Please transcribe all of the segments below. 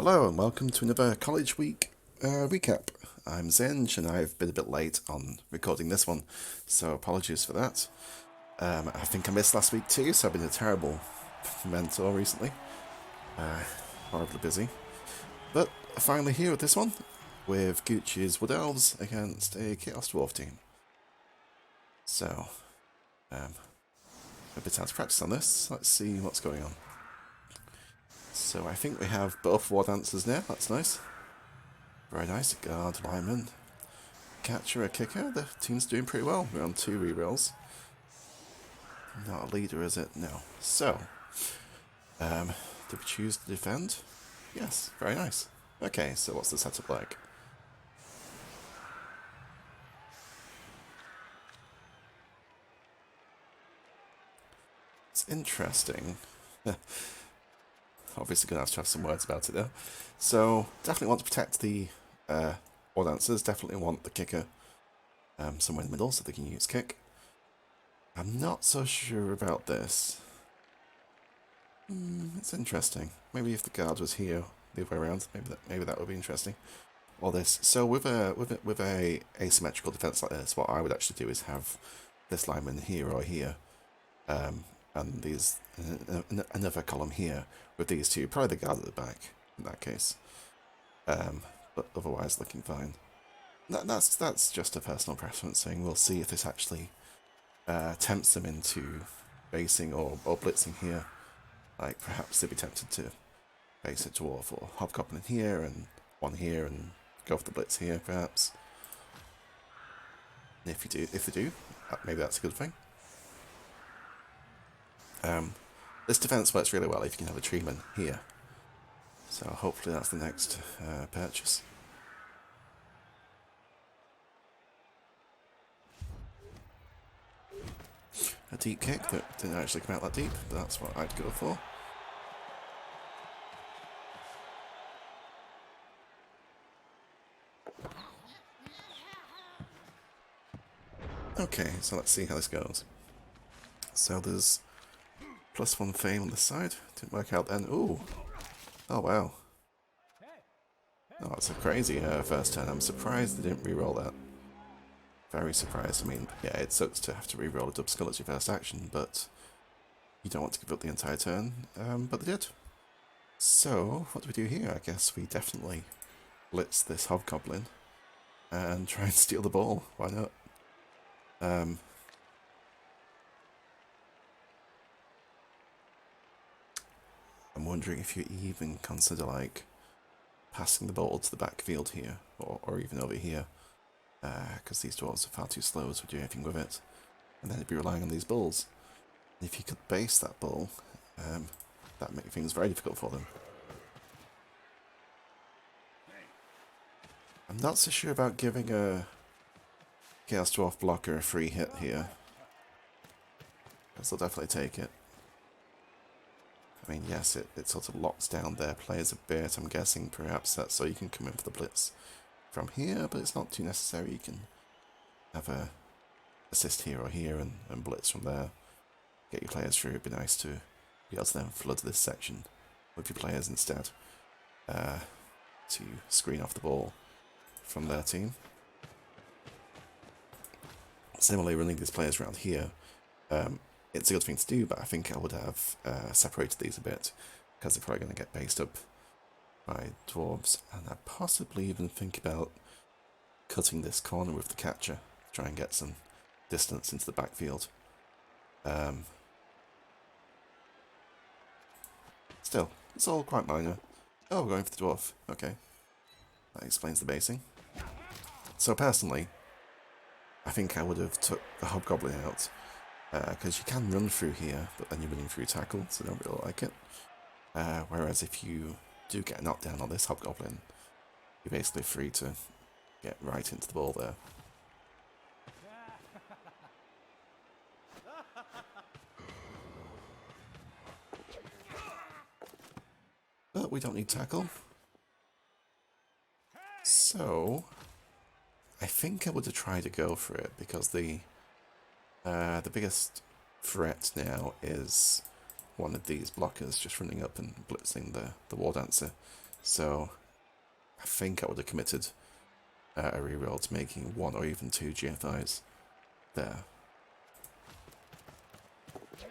Hello and welcome to another College Week recap. I'm Zinj and I've been a bit late on recording this one, so apologies for that. I think I missed last week too, so I've been a terrible mentor recently. Horribly busy. But finally here with this one, with Gucci's Wood Elves against a Chaos Dwarf team. So, a bit out of practice on this. Let's see what's going on. So I think we have both wardancers now, that's nice. Very nice, a guard, lineman, catcher, a kicker. The team's doing pretty well. We're on 2 rerolls. Not a leader, is it? No. So, did we choose to defend? Yes, very nice. Okay, so what's the setup like? It's interesting. Obviously going to have some words about it though. So, definitely want to protect the war dancers. Definitely want the kicker somewhere in the middle so they can use kick. I'm not so sure about this. It's interesting. Maybe if the guard was here, the other way around, maybe that would be interesting. Or this. So with a asymmetrical defense like this, what I would actually do is have this lineman here or here, and these another column here with these two. Probably the guard at the back in that case. But otherwise looking fine. That's just a personal preference thing. We'll see if this actually tempts them into basing or blitzing here. Like perhaps they'd be tempted to base a dwarf or hobgoblin here and one here and go for the blitz here perhaps. And if they do, maybe that's a good thing. This defense works really well if you can have a treeman here. So hopefully that's the next purchase. A deep kick that didn't actually come out that deep, but that's what I'd go for. Okay, so let's see how this goes. So there's +1 fame on this side. Didn't work out then. Ooh. Oh wow. Oh, that's a crazy first turn. I'm surprised they didn't re-roll that. Very surprised. I mean, yeah, it sucks to have to re-roll a double skull as your first action, but you don't want to give up the entire turn. But they did. So, what do we do here? I guess we definitely blitz this hobgoblin and try and steal the ball. Why not? I'm wondering if you even consider, like, passing the ball to the backfield here, or even over here, because these dwarves are far too slow to do anything with it. And then it'd be relying on these bulls. And if you could base that bull, that'd make things very difficult for them. I'm not so sure about giving a Chaos Dwarf blocker a free hit here, because they'll definitely take it. I mean, yes, it sort of locks down their players a bit. I'm guessing perhaps that's so you can come in for the blitz from here, but it's not too necessary. You can have a assist here or here and blitz from there. Get your players through. It'd be nice to be able to then flood this section with your players instead to screen off the ball from their team. Similarly, running these players around here, it's a good thing to do, but I think I would have separated these a bit, because they're probably going to get based up by dwarves, and I'd possibly even think about cutting this corner with the catcher, to try and get some distance into the backfield. Still, it's all quite minor. Oh, we're going for the dwarf. Okay. That explains the basing. So personally, I think I would have took the hobgoblin out, because you can run through here, but then you're running through tackle, so I don't really like it. Whereas if you do get a knockdown on this hobgoblin, you're basically free to get right into the ball there. But we don't need tackle. So, I think I would have tried to go for it, because the biggest threat now is one of these blockers just running up and blitzing the war dancer. So I think I would have committed a reroll to making 1 or even 2 GFIs there.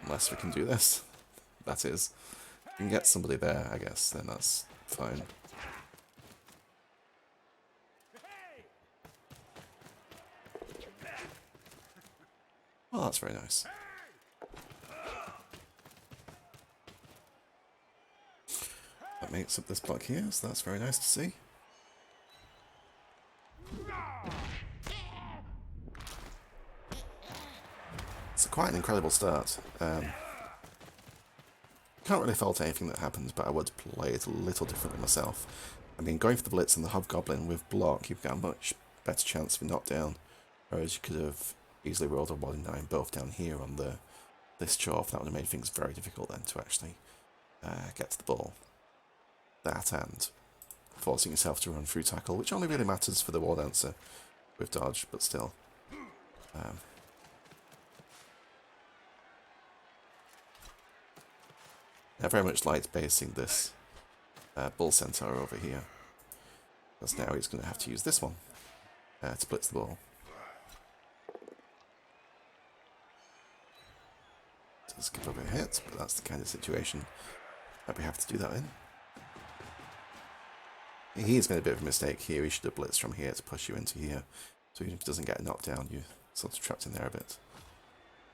Unless we can do this. That is. If we can get somebody there, I guess, then that's fine. Well, that's very nice. That makes up this block here, so that's very nice to see. It's quite an incredible start. Can't really fault anything that happens, but I would play it a little differently myself. I mean, going for the Blitz and the Hobgoblin with block, you've got a much better chance of a knockdown, whereas you could have easily rolled a 1 in 9 both down here on this chop. That would have made things very difficult then to actually get to the ball. That and forcing yourself to run through tackle, which only really matters for the wardancer with dodge, but still. I very much liked basing this bull centaur over here, because now he's going to have to use this one to blitz the ball. Does skip over a hit, but that's the kind of situation that we have to do that in. He's made a bit of a mistake here. He should have blitzed from here to push you into here, so even if he doesn't get a knockdown, you're sort of trapped in there a bit.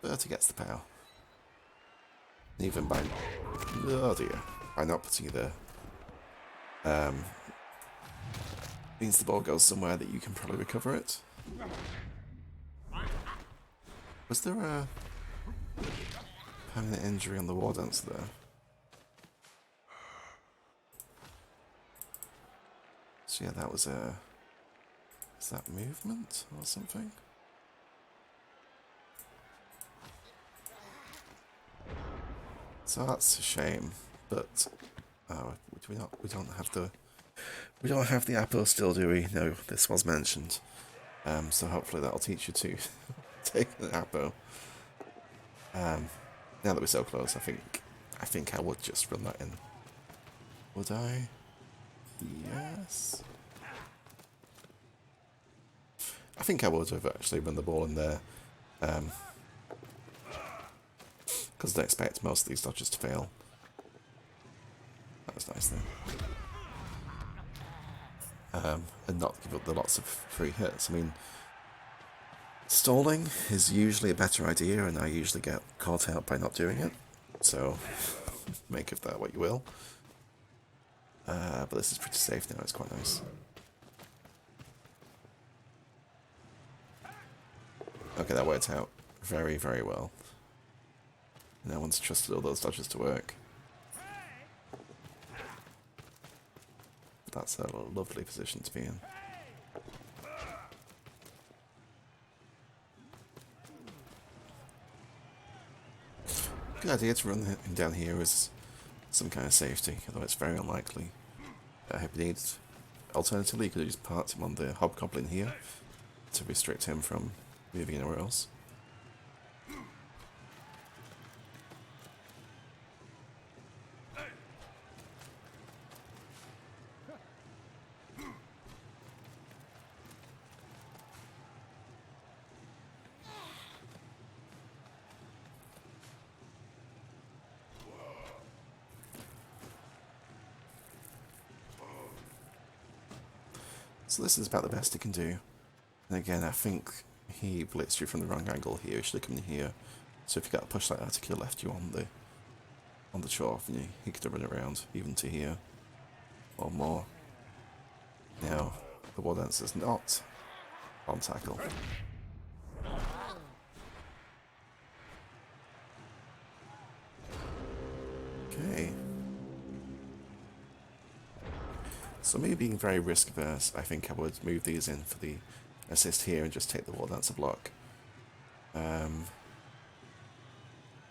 But he gets the power. Even by, oh dear, by not putting you there, means the ball goes somewhere that you can probably recover it. Was there a permanent injury on the wardancer there? So yeah, that was a, is that movement or something? So that's a shame, but we don't have the apple still, do we? No, this was mentioned. So hopefully that'll teach you to take an apple. Now that we're so close, I think I would just run that in. Would I? Yes. I think I would have actually run the ball in there. Because I expect most of these dodges to fail. That was nice there. And not give up the lots of free hits. I mean, stalling is usually a better idea, and I usually get caught out by not doing it. So, make of that what you will. But this is pretty safe now, it's quite nice. Okay, that worked out very, very well. No one's trusted all those dodges to work. That's a lovely position to be in. Good idea to run him down here as some kind of safety, although it's very unlikely. If you need, alternatively, you could just parked him on the Hobgoblin here to restrict him from moving anywhere else. So this is about the best he can do. And again, I think he blitzed you from the wrong angle here. He should have come in here. So if you got a push like that, he could have left you on the trough, and he could have run around even to here or more. Now the wardancer's not on tackle. Okay. So me being very risk averse, I think I would move these in for the assist here and just take the wardancer block.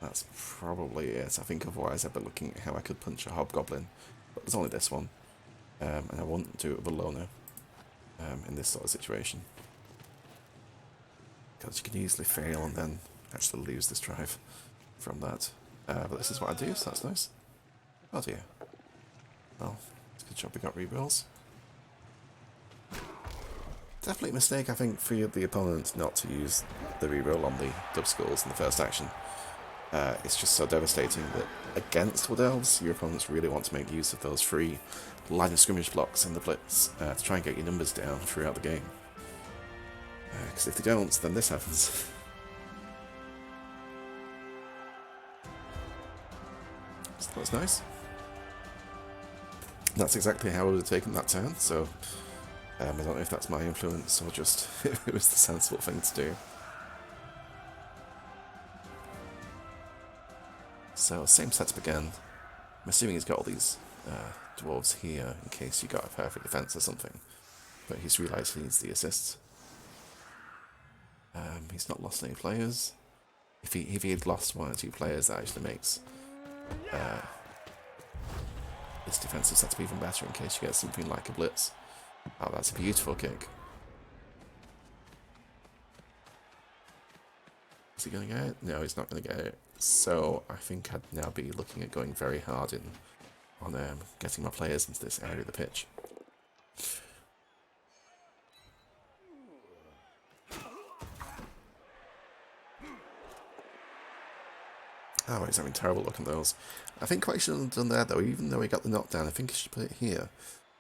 That's probably it. I think otherwise I'd be looking at how I could punch a hobgoblin, but there's only this one, and I wouldn't do it with a loner in this sort of situation, because you can easily fail and then actually lose this drive from that. But this is what I do, so that's nice. Oh dear. Well, it's Good job we got rerolls. Definitely a mistake, I think, for the opponent not to use the reroll on the dub skulls in the first action. It's just so devastating that against Wood Elves, your opponents really want to make use of those free line of scrimmage blocks in the blitz to try and get your numbers down throughout the game. Because if they don't, then this happens. So that was nice. That's exactly how I would have taken that turn, so I don't know if that's my influence or just it was the sensible thing to do. So, same setup again. I'm assuming he's got all these dwarves here in case you got a perfect defense or something, but he's realised he needs the assists. He's not lost any players. If he had lost 1 or 2 players, that actually makes his defensive setup even better in case you get something like a blitz. Oh, that's a beautiful kick. Is he going to get it? No, he's not going to get it. So I think I'd now be looking at going very hard on getting my players into this area of the pitch. Oh, he's having terrible luck on those. I think what he should have done there, though, even though he got the knockdown, I think he should put it here.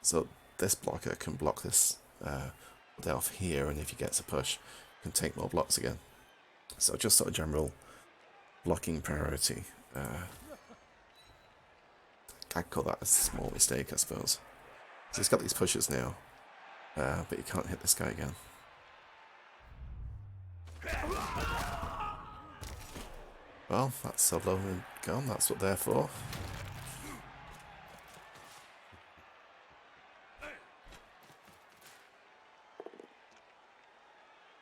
So this blocker can block this Wood Elf here, and if he gets a push, can take more blocks again. So just sort of general blocking priority. I'd call that a small mistake, I suppose. So he's got these pushes now, but he can't hit this guy again. Well, that's solo and gone, that's what they're for.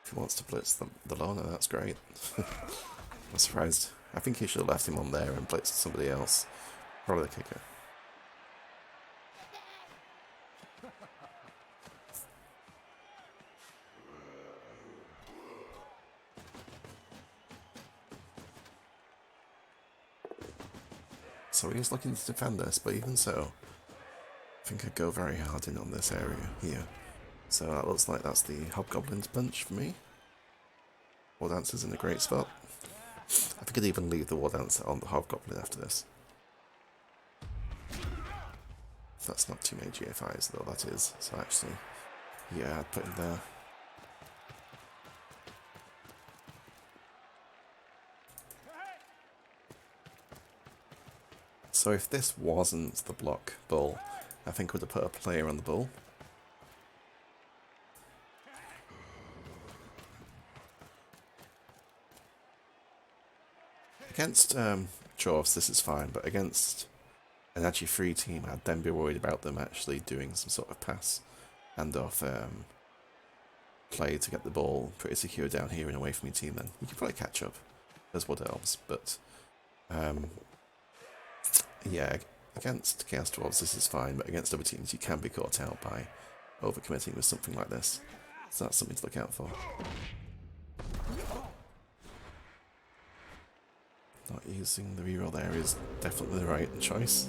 If he wants to blitz the loner, that's great. I'm surprised. I think he should have left him on there and blitzed somebody else. Probably the kicker. So he's looking to defend this, but even so, I think I'd go very hard in on this area here. So that looks like that's the Hobgoblin's bunch for me. Wardancer's in a great spot. I think I'd even leave the Wardancer on the Hobgoblin after this. That's not too many GFIs though, that is. So actually, yeah, I'd put him there. So if this wasn't the block bull, I think we'd have put a player on the bull. Against dwarves, this is fine, but against an actually free team, I'd then be worried about them actually doing some sort of pass and off play to get the ball pretty secure down here and away from your team. Then you could probably catch up as Wood Elves, but yeah, against Chaos Dwarves this is fine, but against other teams you can be caught out by overcommitting with something like this. So that's something to look out for. Not using the reroll there is definitely the right choice.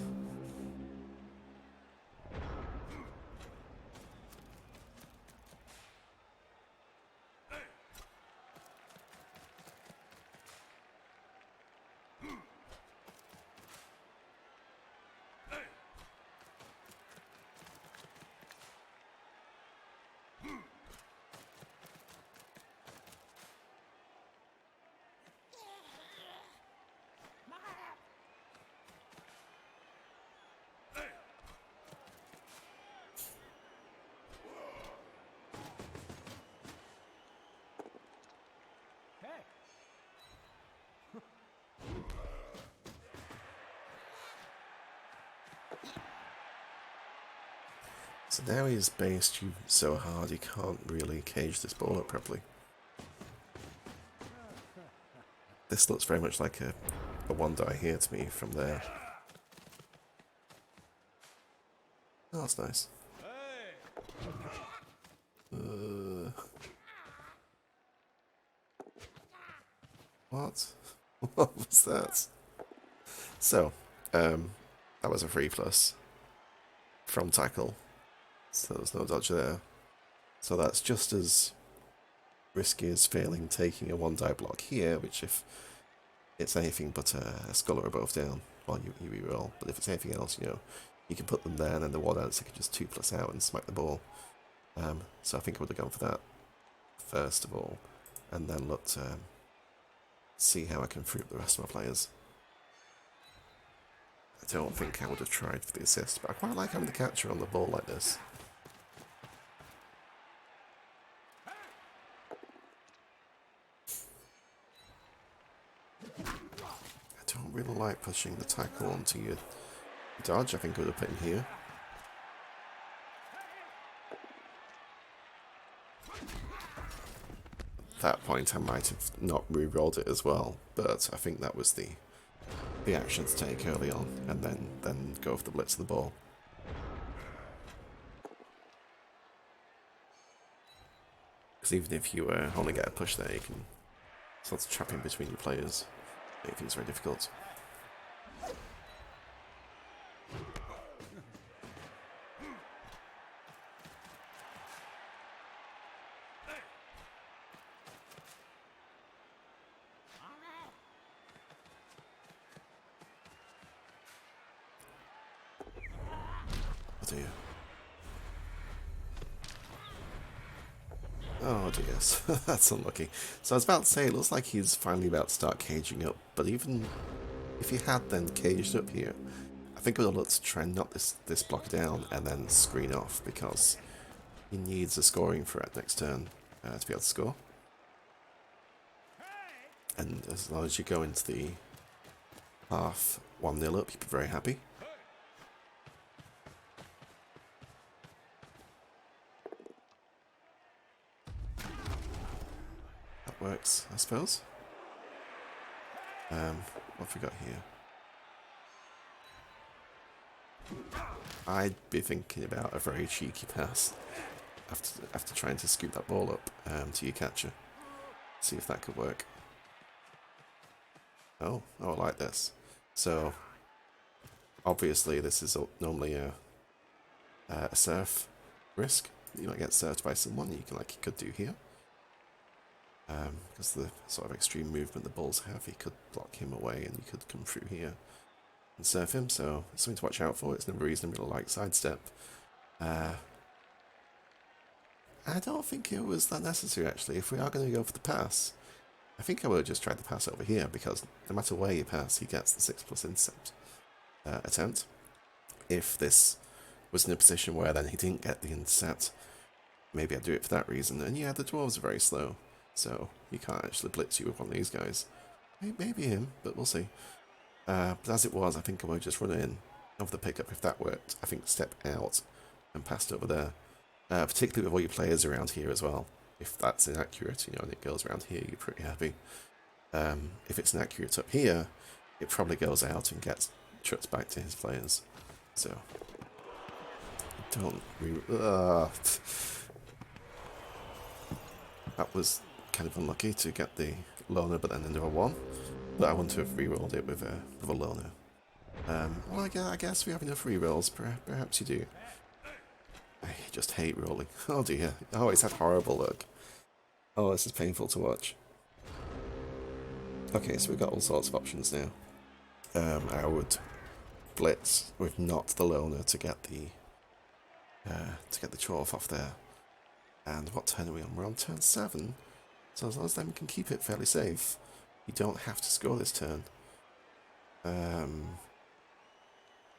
So now he's based you so hard he can't really cage this ball up properly. This looks very much like a one die here to me from there. Oh, that's nice. What? What was that? So, that was a 3+. from tackle, so there's no dodge there. So that's just as risky as failing taking a 1-die block here, which if it's anything but a skull or both down, well, you reroll. But if it's anything else, you know, you can put them there, and then the wardancer can just 2+ out and smack the ball. So I think I would have gone for that first of all, and then look to see how I can fruit the rest of my players. I don't think I would have tried for the assist, but I quite like having the catcher on the ball like this. I don't really like pushing the tackle onto your dodge. I think I would have put him here. At that point I might have not re-rolled it as well, but I think that was the action to take early on, and then go for the blitz of the ball. Because even if you only get a push there, you can sort of trap in between your players, make things very difficult. Oh dear. Oh dear, that's unlucky. So I was about to say, it looks like he's finally about to start caging up, but even if he had then caged up here, I think I would have looked to try and knock this block down and then screen off, because he needs a scoring threat next turn to be able to score. And as long as you go into the half 1-0 up, you'd be very happy. That works, I suppose. What have we got here? I'd be thinking about a very cheeky pass after trying to scoop that ball up to your catcher. See if that could work. Oh, I like this. So, obviously this is normally a surf risk. You might get surfed by someone, you could do here. Because the sort of extreme movement the balls have, he could block him away and you could come through here and surf him, so it's something to watch out for. It's never reasonably like sidestep. I don't think it was that necessary actually. If we are going to go for the pass, I think I would have just tried the pass over here, because no matter where you pass, he gets the 6+ intercept attempt. If this was in a position where then he didn't get the intercept, maybe I'd do it for that reason. And yeah, the dwarves are very slow, so you can't actually blitz you with one of these guys. Maybe him, but we'll see. But as it was, I think I would just run in of the pickup if that worked. I think step out and passed over there. Particularly with all your players around here as well. If that's inaccurate, you know, and it goes around here, you're pretty happy. If it's inaccurate up here, it probably goes out and gets chucked back to his players. So, don't that was kind of unlucky to get the loner, but then another one. But I wouldn't have re-rolled it with a loner. Well, I guess we have enough re-rolls. Perhaps you do. I just hate rolling. Oh dear. Oh, it's that horrible look. Oh, this is painful to watch. Okay, so we've got all sorts of options now. I would blitz with not the loner to get the Chorf off there. And what turn are we on? We're on turn 7. So as long as then we can keep it fairly safe, you don't have to score this turn.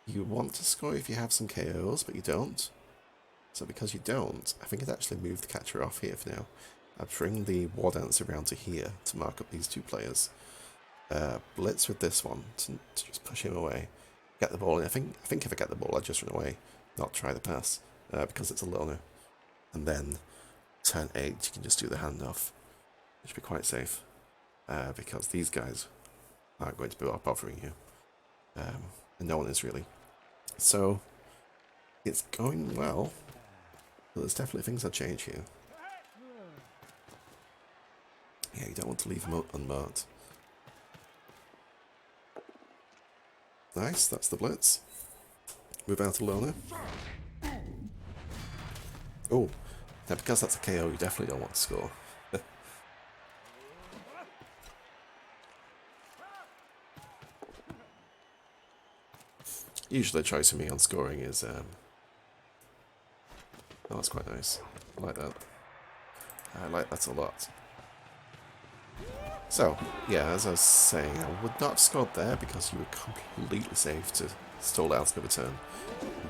You want to score if you have some KOs, but you don't. So because you don't, I think I'd actually move the catcher off here for now. I'd bring the wardancer around to here to mark up these two players. Blitz with this one to just push him away. Get the ball in. I think if I get the ball, I'd just run away, not try the pass, because it's a loner. And then turn 8, you can just do the handoff, which would be quite safe, because these guys aren't going to be bothering you, and no one is really. So it's going well, but there's definitely things that change here. Yeah, you don't want to leave them unmarked. Nice, that's the blitz. Move out a loner. Oh, now because that's a KO, you definitely don't want to score. Usually the choice for me on scoring is, oh, that's quite nice. I like that. I like that a lot. So, yeah, as I was saying, I would not have scored there because you were completely safe to stall out another turn.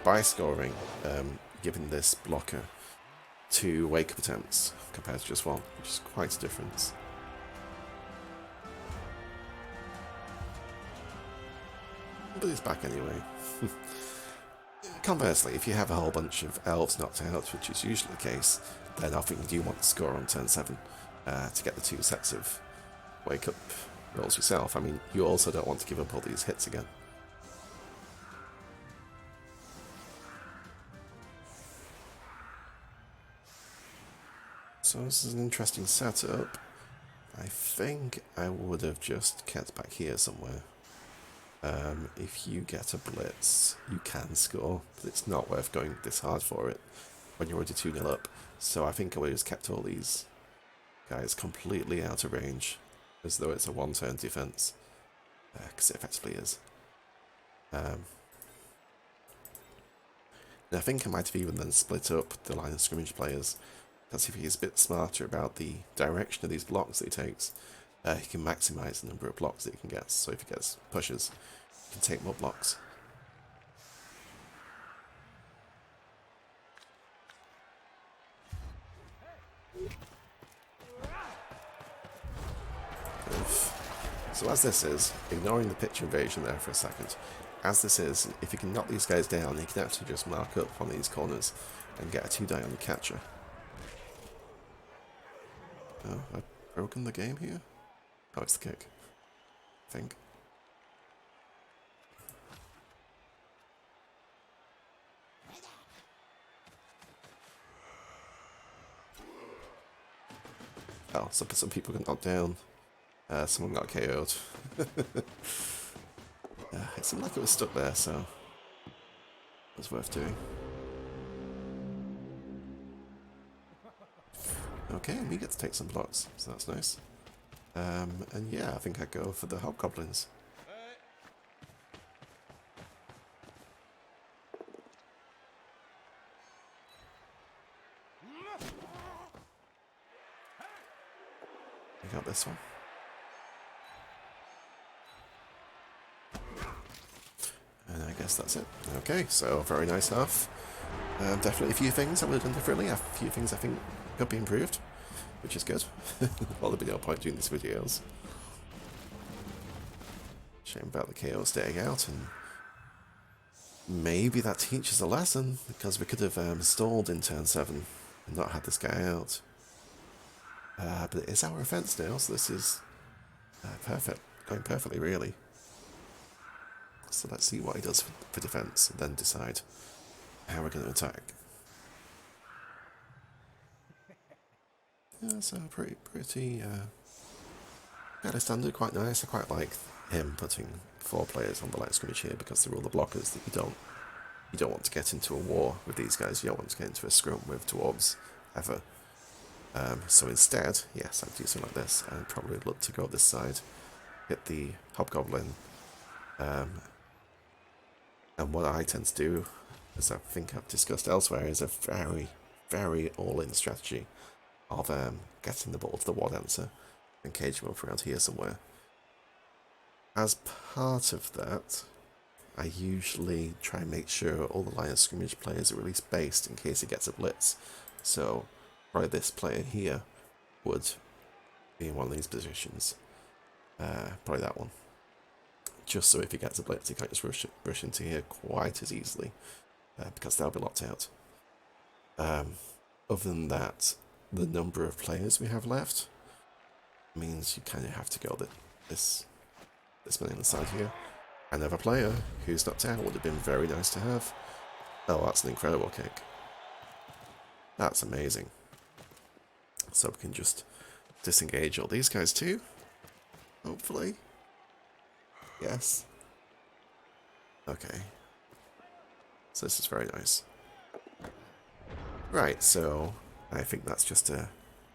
By scoring, giving this blocker 2 wake-up attempts compared to just 1, which is quite a difference. But it's back anyway. Conversely, if you have a whole bunch of elves knocked out, which is usually the case, then I think you do want to score on turn 7 to get the 2 sets of wake-up rolls yourself. I mean, you also don't want to give up all these hits again. So this is an interesting setup. I think I would have just kept back here somewhere. If you get a blitz, you can score, but it's not worth going this hard for it when you're already 2-0 up. So I think I would have just kept all these guys completely out of range, as though it's a 1-turn defense, because it effectively is. And I think I might have even then split up the line of scrimmage players, because if he's a bit smarter about the direction of these blocks that he takes, he can maximise the number of blocks that he can get. So if he gets pushes, he can take more blocks. So as this is, ignoring the pitch invasion there for a second, as this is, if you can knock these guys down, you can actually just mark up on these corners and get a 2-die on the catcher. Oh, I've broken the game here? Oh, it's the kick, I think. Oh, so some people got knocked down. Someone got KO'd. It seemed like it was stuck there, so it was worth doing. Okay, we get to take some blocks, so that's nice. And yeah, I think I'd go for the hobgoblins. We got this one. And I guess that's it. Okay, so very nice half. Definitely a few things I would have done differently, a few things I think could be improved, which is good. Well, there'd be no point doing these videos. Shame about the KO staying out, and maybe that teaches a lesson, because we could have stalled in turn 7 and not had this guy out. But it is our offense now, so this is perfect, going perfectly really. So let's see what he does for defense, and then decide how we're going to attack. Yeah, so pretty fairly standard, quite nice. I quite like him putting 4 players on the line scrimmage here, because they're all the blockers that you don't want to get into a war with these guys. You don't want to get into a scrum with dwarves ever. So instead, yes, I'd do something like this, and probably look to go this side, hit the hobgoblin. And what I tend to do, as I think I've discussed elsewhere, is a very all-in strategy of getting the ball to the wardancer and caging him up around here somewhere. As part of that, I usually try and make sure all the line of scrimmage players are released based in case he gets a blitz. So probably this player here would be in one of these positions. Probably that one. Just so if he gets a blitz, he can't just rush into here quite as easily, because they'll be locked out. Other than that, the number of players we have left means you kind of have to go this many on the side here. Another player who's knocked out would have been very nice to have. Oh, that's an incredible kick. That's amazing. So we can just disengage all these guys too, hopefully. Yes. Okay. So this is very nice. Right, so I think that's just a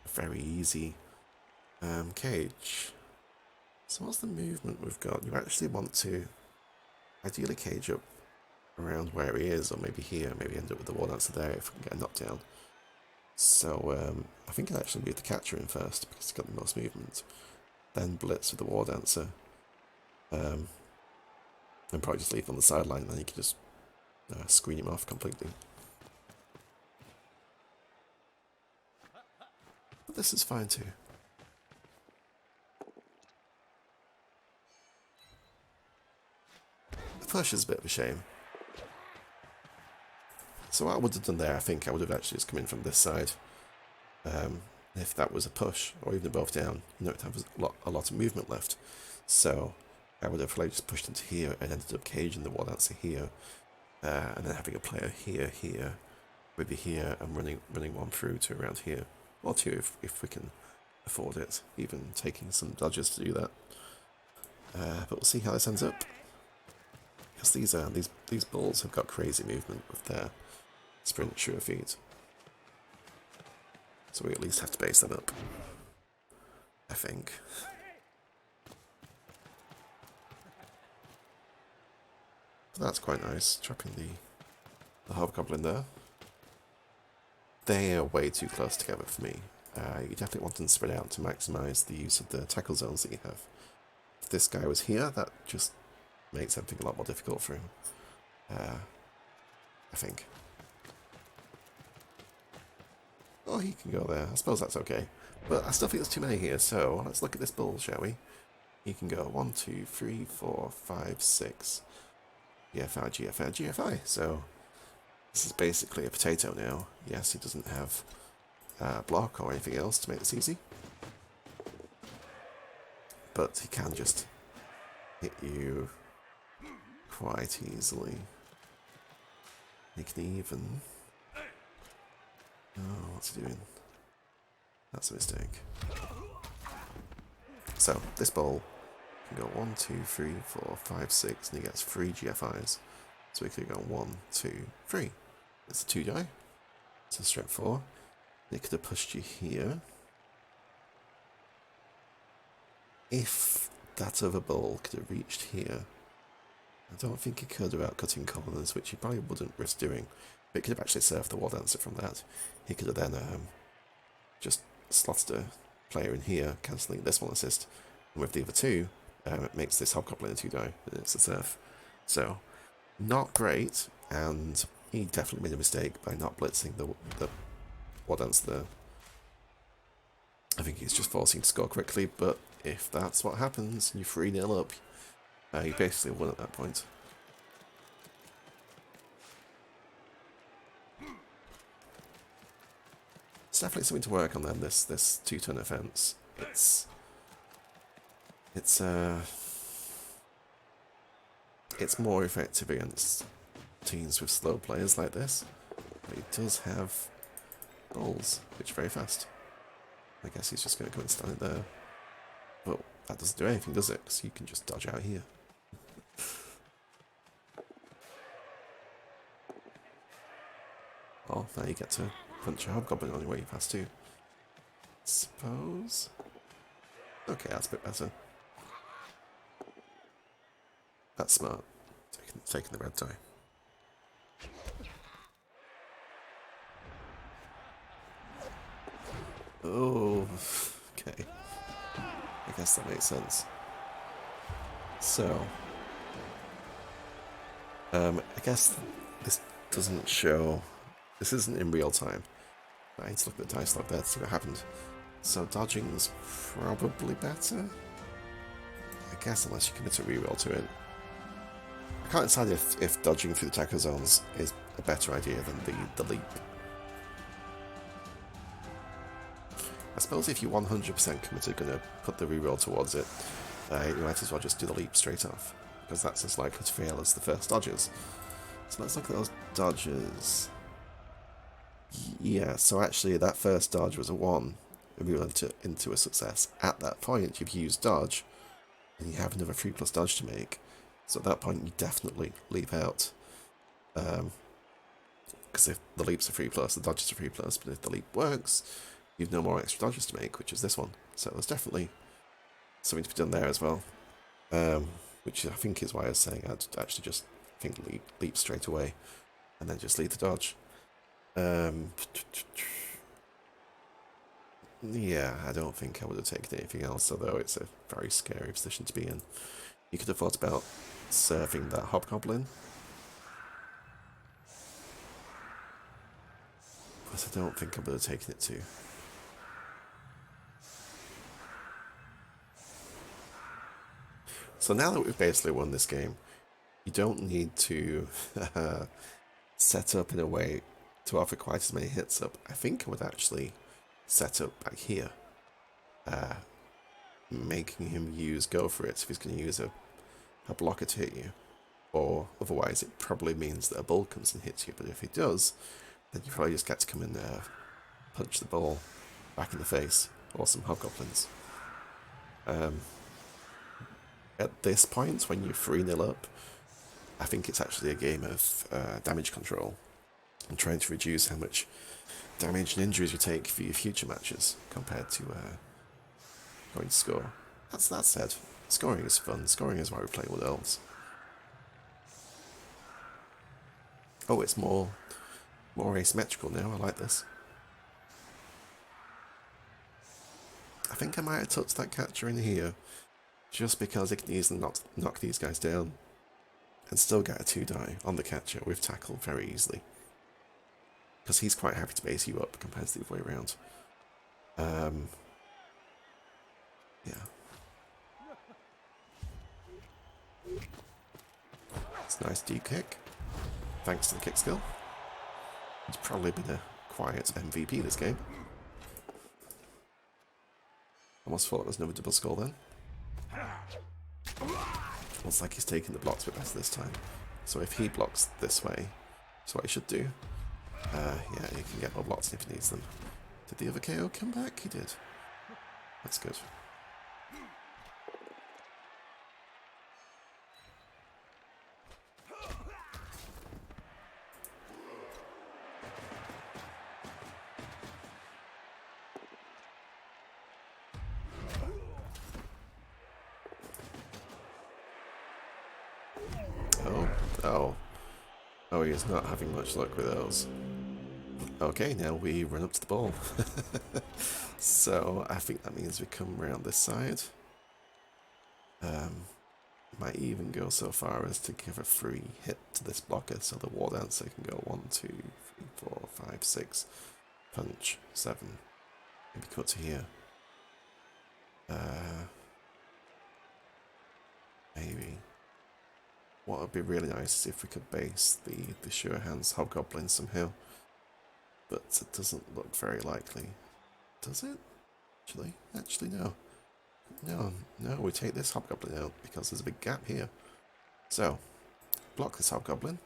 very easy cage. So what's the movement we've got? You actually want to ideally cage up around where he is, or maybe here, maybe end up with the wardancer there if we can get a knockdown. So I think I'll actually move the catcher in first because he's got the most movement. Then blitz with the wardancer. And probably just leave him on the sideline, and then you can just screen him off completely. But this is fine too. The push is a bit of a shame. So what I would have done there, I think I would have actually just come in from this side. If that was a push, or even both down, you know, it have a lot of movement left. So I would have probably just pushed into here and ended up caging the wardancer here, and then having a player here, maybe here, and running one through to around here, or two if we can afford it, even taking some dodges to do that. But we'll see how this ends up, because these bulls have got crazy movement with their sprint sure feet. So we at least have to base them up, I think. But that's quite nice, dropping the hobgoblin there. They are way too close together for me. You definitely want them spread out to maximise the use of the tackle zones that you have. If this guy was here, that just makes everything a lot more difficult for him. I think. Oh, he can go there. I suppose that's okay. But I still think there's too many here, so let's look at this bull, shall we? He can go 1, 2, 3, 4, 5, 6. GFI, GFI, GFI. So this is basically a potato now. Yes, he doesn't have block or anything else to make this easy. But he can just hit you quite easily. He can even... Oh, what's he doing? That's a mistake. So, this bowl can go 1, 2, 3, 4, 5, 6, and he gets 3 GFIs. So we could go 1, 2, 3. It's a 2 die. It's a strength 4. They could have pushed you here. If that other bowl could have reached here, I don't think he could without cutting corners, which he probably wouldn't risk doing. But he could have actually served the wardancer from that. He could have then just slotted a player in here, cancelling this one assist. And with the other two, it makes this hobgoblin a 2 die, and it's a serf. So, not great, and he definitely made a mistake by not blitzing the wardancer there. I think he's just forcing to score quickly, but if that's what happens, you 3-0 up, you basically won at that point. It's definitely something to work on then, this 2-turn offense. It's more effective against teams with slow players like this, but he does have goals, which are very fast. I guess he's just going to come and stand there. But that doesn't do anything, does it? Because you can just dodge out here. Oh, now you get to punch a hobgoblin on your way past too. Suppose. Okay, that's a bit better. That's smart. Taking the red die. Oh, okay. I guess that makes sense. So, I guess this doesn't show. This isn't in real time. I need to look at the dice log there to see what happened. So dodging's probably better. I guess unless you commit a reroll to it. I can't decide if dodging through the tackle zones is a better idea than the leap. I suppose if you're 100% committed going to put the reroll towards it, you might as well just do the leap straight off, because that's as likely to fail as the first dodges. So let's look at those dodges. Yeah, so actually that first dodge was a 1, reroll into a success. At that point, you've used dodge, and you have another 3+ dodge to make. So at that point, you definitely leap out. Because if the leaps are 3+, the dodges are 3+, but if the leap works, you've no more extra dodges to make, which is this one. So there's definitely something to be done there as well. Which I think is why I was saying I'd actually just leap straight away and then just lead the dodge. Yeah, I don't think I would have taken anything else, although it's a very scary position to be in. You could have thought about serving that hobgoblin, but I don't think I would have taken it too. So now that we've basically won this game, you don't need to set up in a way to offer quite as many hits up. I think I would actually set up back here, making him go for it if he's going to use a blocker to hit you, or otherwise it probably means that a bull comes and hits you, but if he does, then you probably just get to come and punch the bull back in the face, or some hobgoblins. At this point, when you're 3-0 up, I think it's actually a game of damage control and trying to reduce how much damage and injuries you take for your future matches compared to going to score. That said, scoring is fun. Scoring is why we play with elves. Oh, it's more asymmetrical now. I like this. I think I might have touched that catcher in here just because it can easily knock these guys down and still get a 2-die on the catcher with tackle very easily. Because he's quite happy to base you up compared to the other way around. Yeah. It's a nice deep kick. Thanks to the kick skill. He's probably been a quiet MVP this game. Almost thought it was another double skull then. Looks like he's taking the blocks a bit better this time. So if he blocks this way, that's what he should do. Yeah, he can get more blocks if he needs them. Did the other KO come back? He did. That's good. Oh, he's not having much luck with those. Okay, now we run up to the ball. So I think that means we come around this side. Might even go so far as to give a free hit to this blocker so the wardancer can go 1, 2, 3, 4, 5, 6, punch, 7. Maybe cut to here. Maybe. What would be really nice is if we could base the Sure Hands Hobgoblin somehow. But it doesn't look very likely. Does it? Actually no. No, we take this Hobgoblin out because there's a big gap here. So, block this Hobgoblin.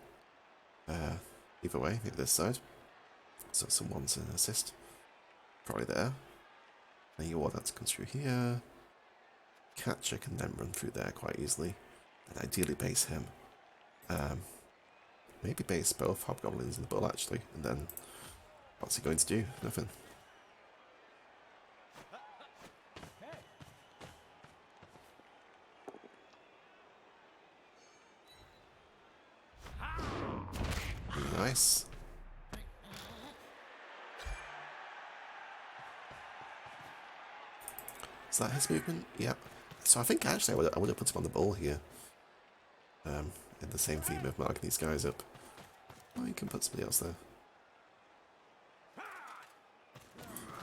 Either way, maybe this side. So someone's an assist. Probably there. Then your wardancer comes through here. Catcher can then run through there quite easily. And ideally base him. Maybe base both Hobgoblins in the bull actually, and then what's he going to do? Nothing. Nice. Is that his movement? Yep. So I think actually I would have put him on the bull here. In the same theme of marking these guys up. Oh, you can put somebody else there.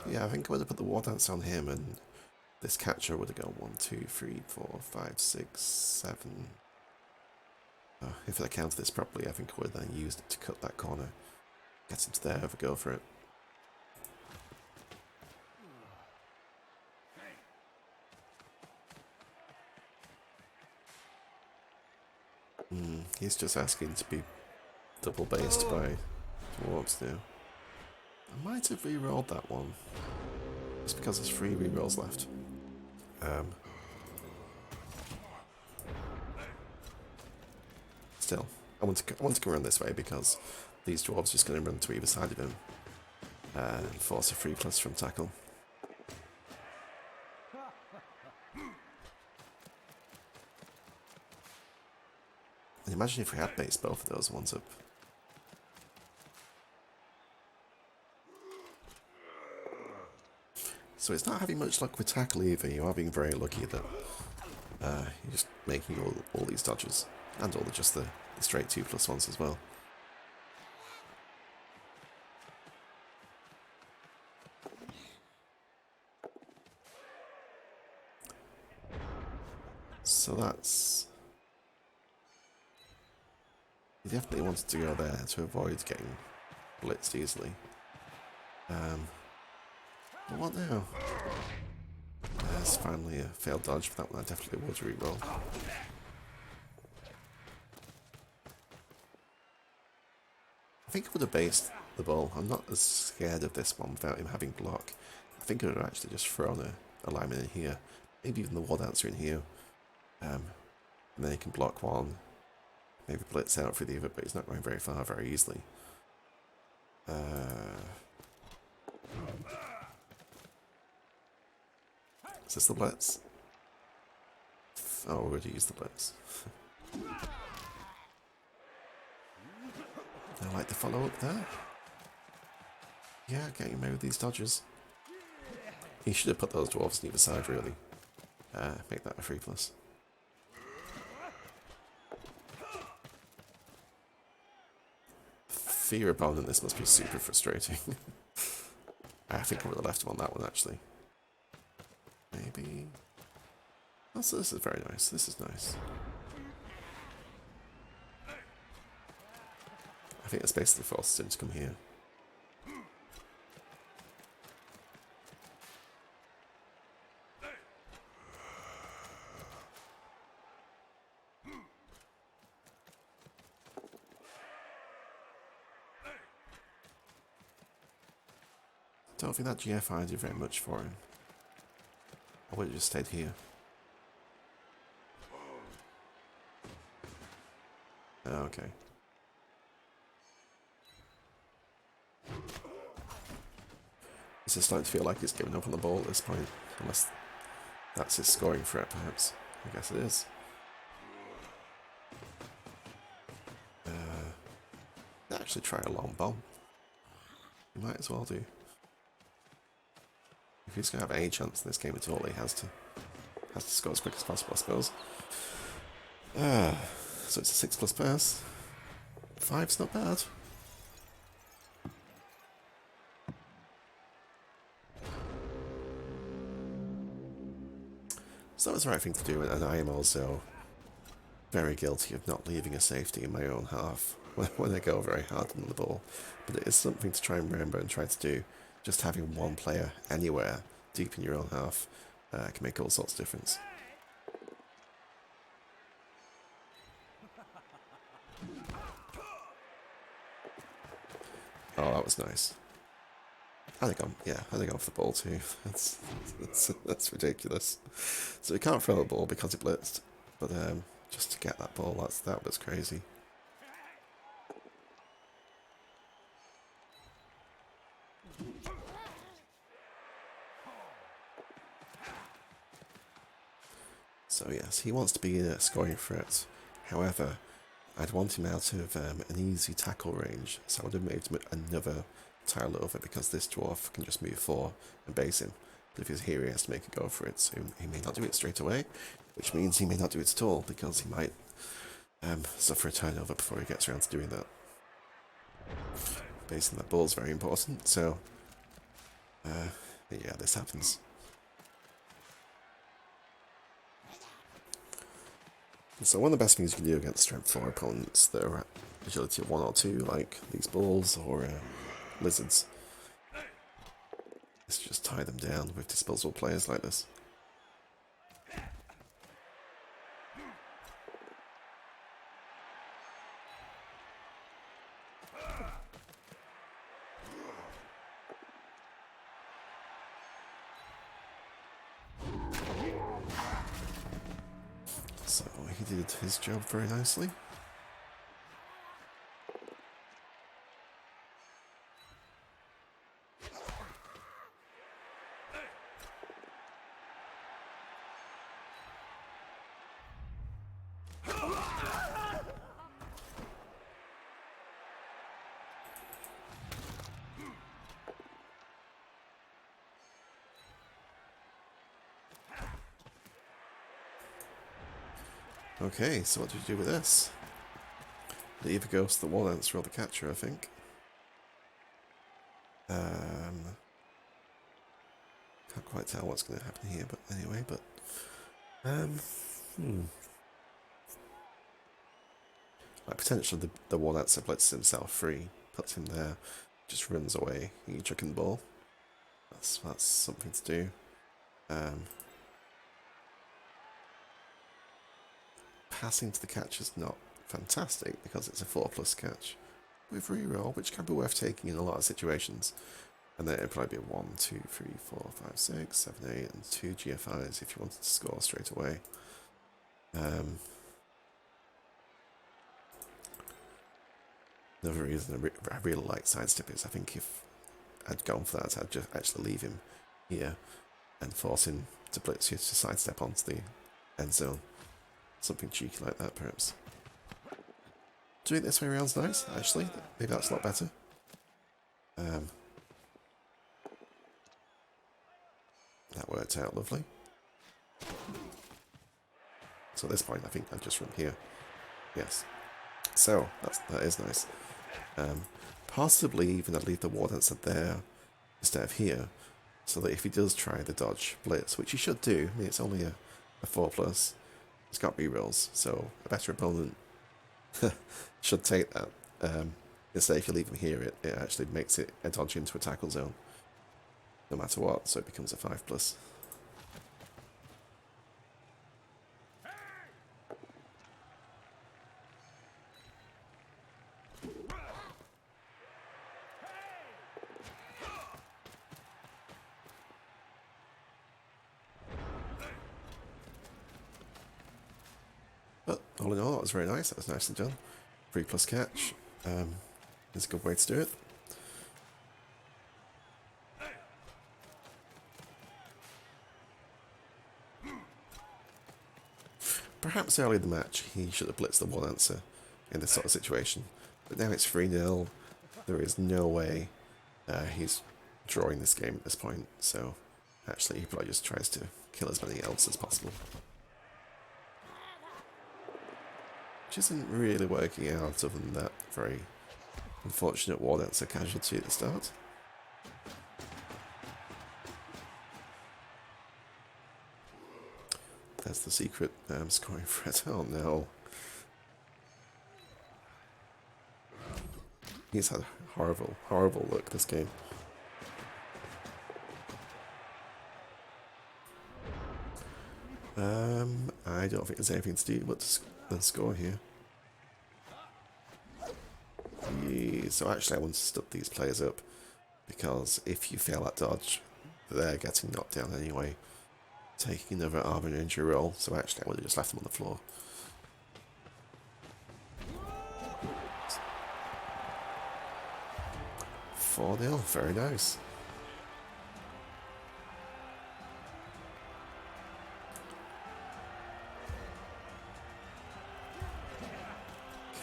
Yeah, I think I would have put the wardancer on him and this catcher would have gone 1, 2, 3, 4, 5, 6, 7. If I counted this properly, I think I would have then used it to cut that corner. Get him to there, have a go for it. He's just asking to be double based by dwarves now. I might have re-rolled that one. Just because there's 3 re-rolls left. Still, I want to come around this way because these dwarves are just going to run to either side of him and force a 3+ from tackle. And imagine if we had based both of those ones up. So it's not having much luck with tackle either. You are being very lucky that you're just making all these dodges. And all just the straight 2+ ones as well. So that's... You definitely wanted to go there to avoid getting blitzed easily. But what now? There's finally a failed dodge for that one. I definitely would reroll. I think I would have based the ball. I'm not as scared of this one without him having block. I think I would have actually just thrown a lineman in here. Maybe even the wardancer in here. And then he can block one. Maybe blitz out for the other, but he's not going very far very easily. Is this the blitz? Oh, we already used the blitz. I like the follow up there. Yeah, getting away with these dodges. He should have put those dwarves on either side, really. Make that a 3+. Fear opponent, this must be super frustrating. I think I would have left him on that one, actually. Maybe... Oh, so this is very nice. This is nice. I think it's basically forced him to come here. Don't think that GFI did very much for him. I would have just stayed here. Okay. It's just starting to feel like he's giving up on the ball at this point. Unless that's his scoring threat, perhaps. I guess it is. Actually try a long bomb. You might as well do. If he's going to have any chance in this game at all, he has to score as quick as possible, I suppose. So it's a 6+ pass. 5's not bad. So that was the right thing to do, and I am also very guilty of not leaving a safety in my own half when I go very hard on the ball. But it is something to try and remember and try to do. Just having one player anywhere deep in your own half can make all sorts of difference. Oh, that was nice. I think I'm off the ball too. That's ridiculous. So he can't throw the ball because he blitzed, but just to get that ball, that was crazy. So yes, he wants to be a scoring threat. However, I'd want him out of an easy tackle range, so I would have made him another tile over because this dwarf can just move 4 and base him. But if he's here, he has to make a go for it, so he may not do it straight away, which means he may not do it at all because he might suffer a turnover before he gets around to doing that. Basing that ball is very important, so yeah, this happens. So one of the best things you can do against strength 4 opponents that are at agility of 1 or 2, like these bulls or lizards, is just tie them down with disposable players like this. So he did his job very nicely. Okay, so what do you do with this? It either goes to the wardancer or the catcher, I think. Can't quite tell what's going to happen here, but anyway, like potentially the wardancer lets himself free, puts him there, just runs away. You chuck in the ball. That's something to do. Passing to the catch is not fantastic because it's a 4+ catch with reroll, which can be worth taking in a lot of situations. And then it'd probably be 1, 2, 3, 4, 5, 6, 7, 8, and 2 GFIs if you wanted to score straight away. Another reason I really like sidestep is I think if I'd gone for that, I'd just actually leave him here and force him to blitz you to sidestep onto the end zone. Something cheeky like that, perhaps. Doing it this way around's nice, actually. Maybe that's a lot better. That worked out lovely. So at this point, I think I'd just run here. Yes. So, that is nice. Possibly even I'd leave the wardancer there instead of here, so that if he does try the dodge blitz, which he should do, I mean it's only a 4+, it's got rerolls, so a better opponent should take that. Instead, if you leave him here, it actually makes it a dodge into a tackle zone, no matter what, so it becomes a 5+. But all in all, that was very nice. That was nicely done. 3+ catch. Is a good way to do it. Perhaps early in the match he should have blitzed the wardancer in this sort of situation. But now it's 3-0. There is no way he's drawing this game at this point. So actually he probably just tries to kill as many elves as possible. Which isn't really working out other than that very unfortunate wardancer casualty at the start. There's the secret scoring threat. Oh no. He's had a horrible, horrible look this game. I don't think there's anything to do but to score here. Yeah, so actually I want to stop these players up, because if you fail that dodge, they're getting knocked down anyway, taking another armor and injury roll, so actually I would have just left them on the floor. Four 0, very nice.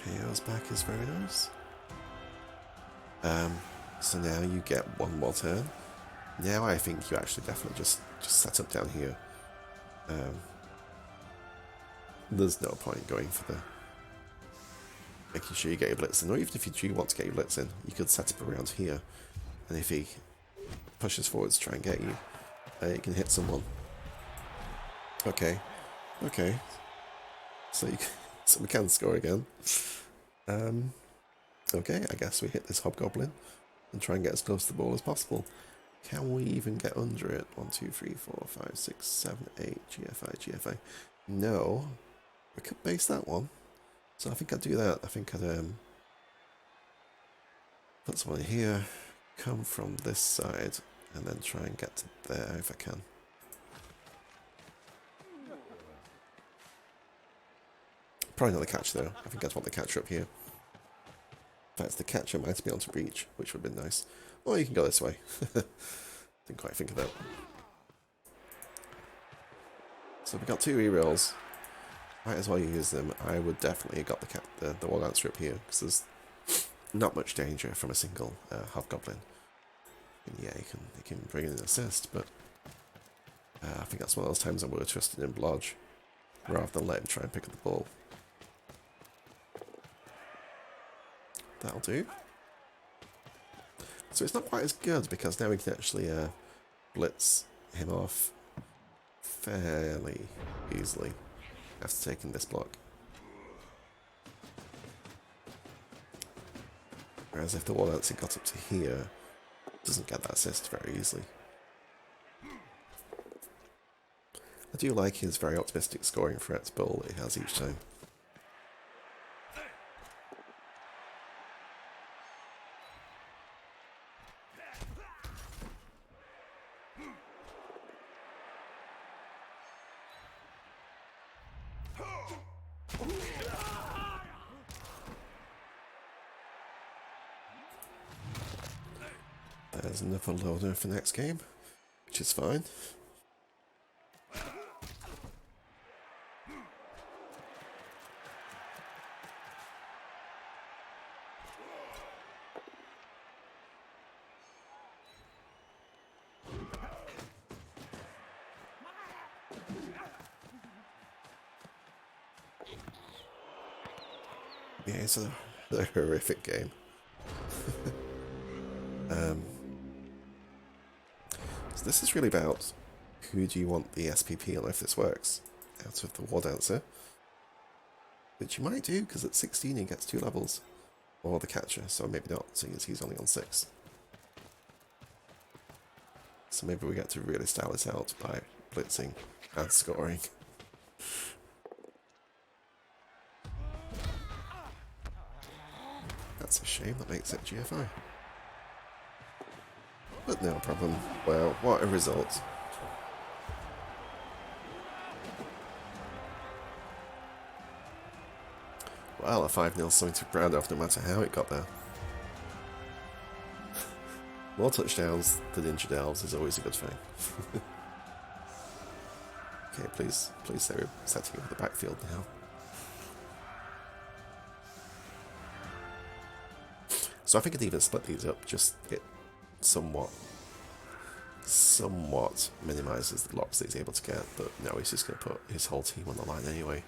KO's back is very nice. So now you get one more turn. Now I think you actually definitely just set up down here. There's no point going for the making sure you get your blitz in, or even if you do want to get your blitz in, you could set up around here, and if he pushes forwards to try and get you, you can hit someone. Okay, so so we can score again. Okay, I guess we hit this hobgoblin and try and get as close to the ball as possible. Can we even get under it? 1, 2, 3, 4, 5, 6, 7, 8. GFI. No. We could base that one. So I think I'd do that. I think I'd put someone here, come from this side, and then try and get to there if I can. Probably not the catch though. I think I'd want the catcher up here. In fact, the catcher might be able to reach, which would have been nice. Or you can go this way. Didn't quite think of that. So we've got 2 rerolls. Might as well use them. I would definitely have got the wardancer up here, because there's not much danger from a single hobgoblin. And yeah, he can bring in an assist, but I think that's one of those times I would have trusted in Blodge. rather than let him try and pick up the ball. That'll do. So it's not quite as good because now we can actually blitz him off fairly easily after taking this block. Whereas if the wardancer got up to here, doesn't get that assist very easily. I do like his very optimistic scoring threat ball that he has each time. There's another loader for next game, which is fine. Yeah, it's a horrific game. So this is really about who do you want the SPP on if this works out of the wardancer, which you might do because at 16 he gets 2 levels, or the catcher, so maybe not, seeing as he's only on 6. So maybe we get to really style this out by blitzing and scoring. That's a shame, that makes it GFI. But no problem. Well, what a result. Well, a 5-0 is something to be proud of no matter how it got there. More touchdowns than injured elves is always a good thing. Okay, please say we're setting up the backfield now. So I think I'd even split these up, just it somewhat minimises the blocks that he's able to get, but no, he's just going to put his whole team on the line anyway.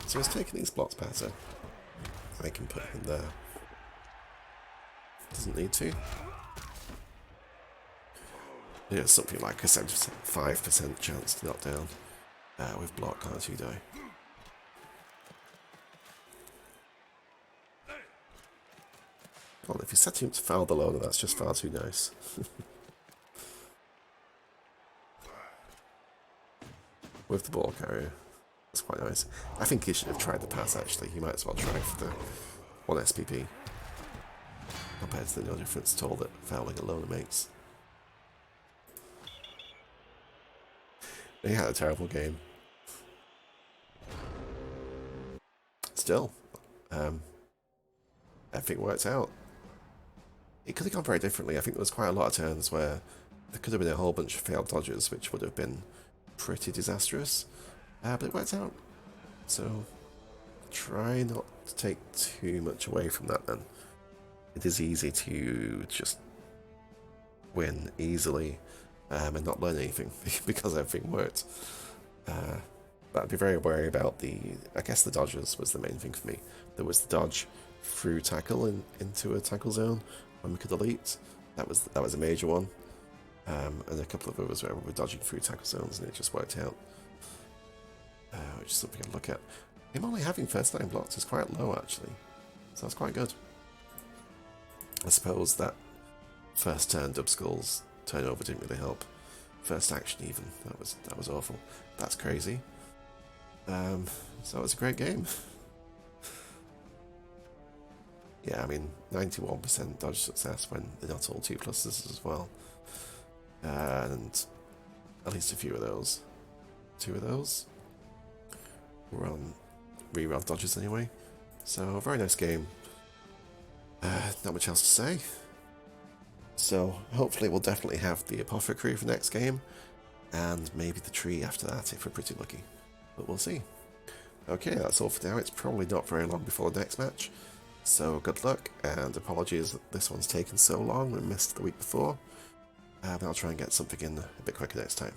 So he's taking these blocks better. I can put him there. Doesn't need to. Yeah, something like a 75% chance to knock down with block R2 die. Well, if you set him to foul the loader, that's just far too nice. With the ball carrier. That's quite nice. I think he should have tried the pass actually. He might as well try for the 1 SPP. Compared to the no difference toll that fouling a loader makes. He had a terrible game. Still, everything worked out. It could have gone very differently. I think there was quite a lot of turns where there could have been a whole bunch of failed dodges, which would have been pretty disastrous. But it worked out. So try not to take too much away from that then. It is easy to just win easily and not learn anything because everything worked. But I'd be very wary about I guess the dodges was the main thing for me. There was the dodge through tackle into a tackle zone when we could elite. That was a major one. And a couple of others where we were dodging through tackle zones and it just worked out. Which is something I'd look at. Him only having first line blocks is quite low actually. So that's quite good. I suppose that first turn dub skulls turnover didn't really help. First action even, that was awful. That's crazy. So it was a great game. Yeah, I mean 91% dodge success when they're not all 2+s as well. And at least a few of those. 2 of those. We're on reroll dodges anyway. So, very nice game. Not much else to say. So, hopefully we'll definitely have the Apothecary for next game, and maybe the tree after that if we're pretty lucky. But we'll see. Okay, that's all for now. It's probably not very long before the next match. So, good luck, and apologies that this one's taken so long. We missed the week before. But I'll try and get something in a bit quicker next time.